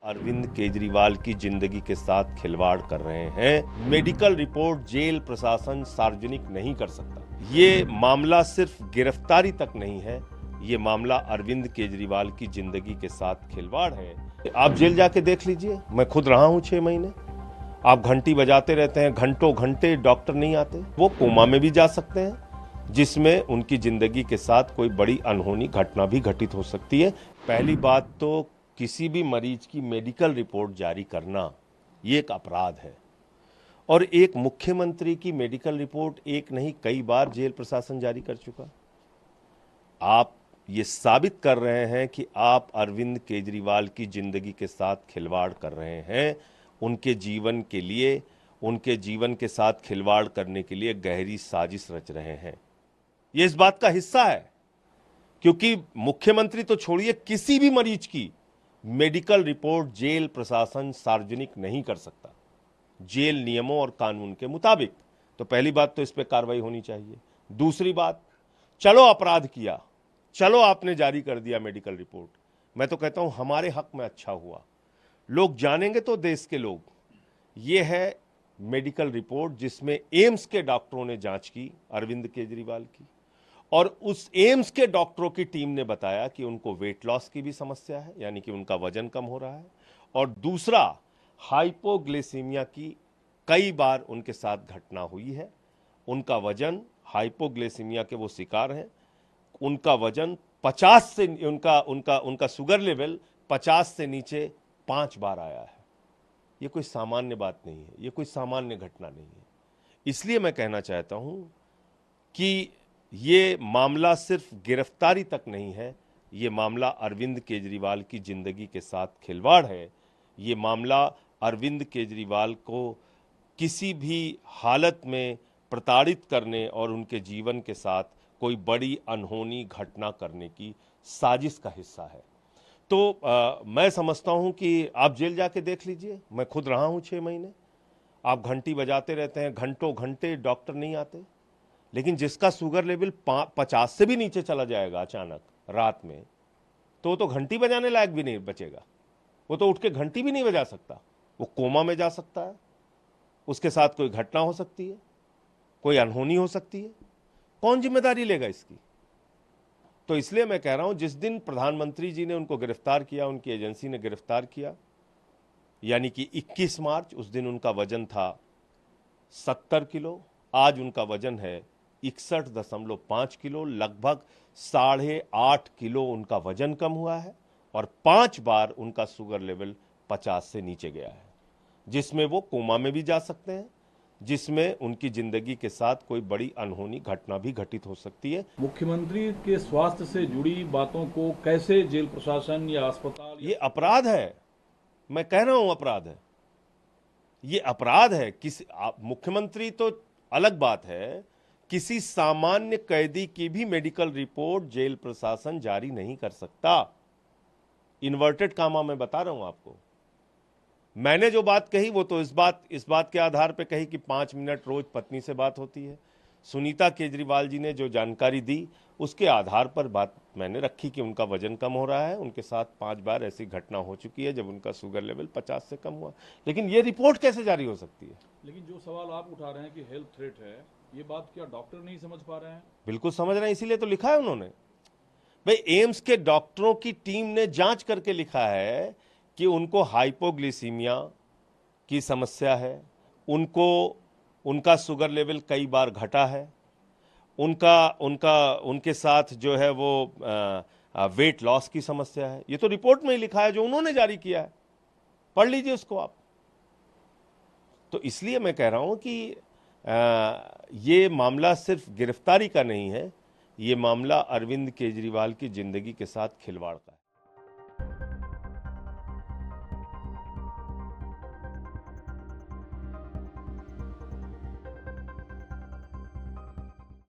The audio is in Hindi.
अरविंद केजरीवाल की जिंदगी के साथ खिलवाड़ कर रहे हैं। मेडिकल रिपोर्ट जेल प्रशासन सार्वजनिक नहीं कर सकता। ये मामला सिर्फ गिरफ्तारी तक नहीं है, ये मामला अरविंद केजरीवाल की जिंदगी के साथ खिलवाड़ है। आप जेल जाके देख लीजिए, मैं खुद रहा हूं 6 महीने। आप घंटी बजाते रहते हैं, घंटों घंटे डॉक्टर नहीं आते। वो कोमा में भी जा सकते हैं, जिसमें उनकी जिंदगी के साथ कोई बड़ी अनहोनी घटना भी घटित हो सकती है। पहली बात तो किसी भी मरीज की मेडिकल रिपोर्ट जारी करना ये एक अपराध है, और एक मुख्यमंत्री की मेडिकल रिपोर्ट एक नहीं कई बार जेल प्रशासन जारी कर चुका। आप ये साबित कर रहे हैं कि आप अरविंद केजरीवाल की जिंदगी के साथ खिलवाड़ कर रहे हैं। उनके जीवन के लिए, उनके जीवन के साथ खिलवाड़ करने के लिए गहरी साजिश रच रहे हैं। ये इस बात का हिस्सा है, क्योंकि मुख्यमंत्री तो छोड़िए, किसी भी मरीज की मेडिकल रिपोर्ट जेल प्रशासन सार्वजनिक नहीं कर सकता जेल नियमों और कानून के मुताबिक। तो पहली बात तो इस पे कार्रवाई होनी चाहिए। दूसरी बात, चलो अपराध किया, चलो आपने जारी कर दिया मेडिकल रिपोर्ट, मैं तो कहता हूं हमारे हक में अच्छा हुआ। लोग जानेंगे तो देश के लोग, ये है मेडिकल रिपोर्ट जिसमें एम्स के डॉक्टरों ने जांच की अरविंद केजरीवाल की, और उस एम्स के डॉक्टरों की टीम ने बताया कि उनको वेट लॉस की भी समस्या है, यानी कि उनका वजन कम हो रहा है। और दूसरा, हाइपोग्लिसीमिया की कई बार उनके साथ घटना हुई है। उनका वजन, हाइपोग्लिसीमिया के वो शिकार हैं, उनका वजन 50 से उनका शुगर लेवल 50 से नीचे 5 बार आया है। ये कोई सामान्य बात नहीं है, ये कोई सामान्य घटना नहीं है। इसलिए मैं कहना चाहता हूं कि ये मामला सिर्फ गिरफ्तारी तक नहीं है, ये मामला अरविंद केजरीवाल की जिंदगी के साथ खिलवाड़ है। ये मामला अरविंद केजरीवाल को किसी भी हालत में प्रताड़ित करने और उनके जीवन के साथ कोई बड़ी अनहोनी घटना करने की साजिश का हिस्सा है। तो मैं समझता हूं कि आप जेल जाके देख लीजिए, मैं खुद रहा हूं 6 महीने। आप घंटी बजाते रहते हैं, घंटों घंटे डॉक्टर नहीं आते। लेकिन जिसका शुगर लेवल 50 से भी नीचे चला जाएगा अचानक रात में, तो घंटी बजाने लायक भी नहीं बचेगा। वो तो उठ के घंटी भी नहीं बजा सकता, वो कोमा में जा सकता है। उसके साथ कोई घटना हो सकती है, कोई अनहोनी हो सकती है। कौन जिम्मेदारी लेगा इसकी? तो इसलिए मैं कह रहा हूं, जिस दिन प्रधानमंत्री जी ने उनको गिरफ्तार किया, उनकी एजेंसी ने गिरफ्तार किया, यानी कि 21 मार्च, उस दिन उनका वजन था 70 किलो। आज उनका वजन है 61.5 किलो। लगभग 8.5 किलो उनका वजन कम हुआ है, और 5 बार उनका शुगर लेवल 50 से नीचे गया है, जिसमें वो कोमा में भी जा सकते हैं, जिसमें उनकी जिंदगी के साथ कोई बड़ी अनहोनी घटना भी घटित हो सकती है। मुख्यमंत्री के स्वास्थ्य से जुड़ी बातों को कैसे जेल प्रशासन या अस्पताल, ये अपराध है, मैं कह रहा हूं अपराध है, ये अपराध है। मुख्यमंत्री तो अलग बात है, किसी सामान्य कैदी की भी मेडिकल रिपोर्ट जेल प्रशासन जारी नहीं कर सकता। इन्वर्टेड कामा मैं बता रहा हूं आपको। मैंने जो बात कही वो तो इस बात के आधार पर कही कि 5 मिनट रोज पत्नी से बात होती है। सुनीता केजरीवाल जी ने जो जानकारी दी, उसके आधार पर बात मैंने रखी कि उनका वजन कम हो रहा है। उनके साथ 5 बार ऐसी घटना हो चुकी है जब उनका शुगर लेवल 50 से कम हुआ। लेकिन ये रिपोर्ट कैसे जारी हो सकती है? लेकिन जो सवाल आप उठा रहे हैं कि हेल्थ थ्रेट है, ये बात क्या डॉक्टर नहीं समझ पा रहे हैं? बिल्कुल समझ रहे हैं, इसीलिए तो लिखा है उन्होंने। भाई, एम्स के डॉक्टरों की टीम ने जांच करके लिखा है कि उनको हाइपोग्लिसीमिया की समस्या है, उनका शुगर लेवल कई बार घटा है, उनके साथ जो है वो वेट लॉस की समस्या है। ये तो रिपोर्ट में ही लिखा है, जो उन्होंने जारी किया है। पढ़ लीजिए उसको आप। तो इसलिए मैं कह रहा हूं कि ये मामला सिर्फ गिरफ्तारी का नहीं है, ये मामला अरविंद केजरीवाल की जिंदगी के साथ खिलवाड़ का है।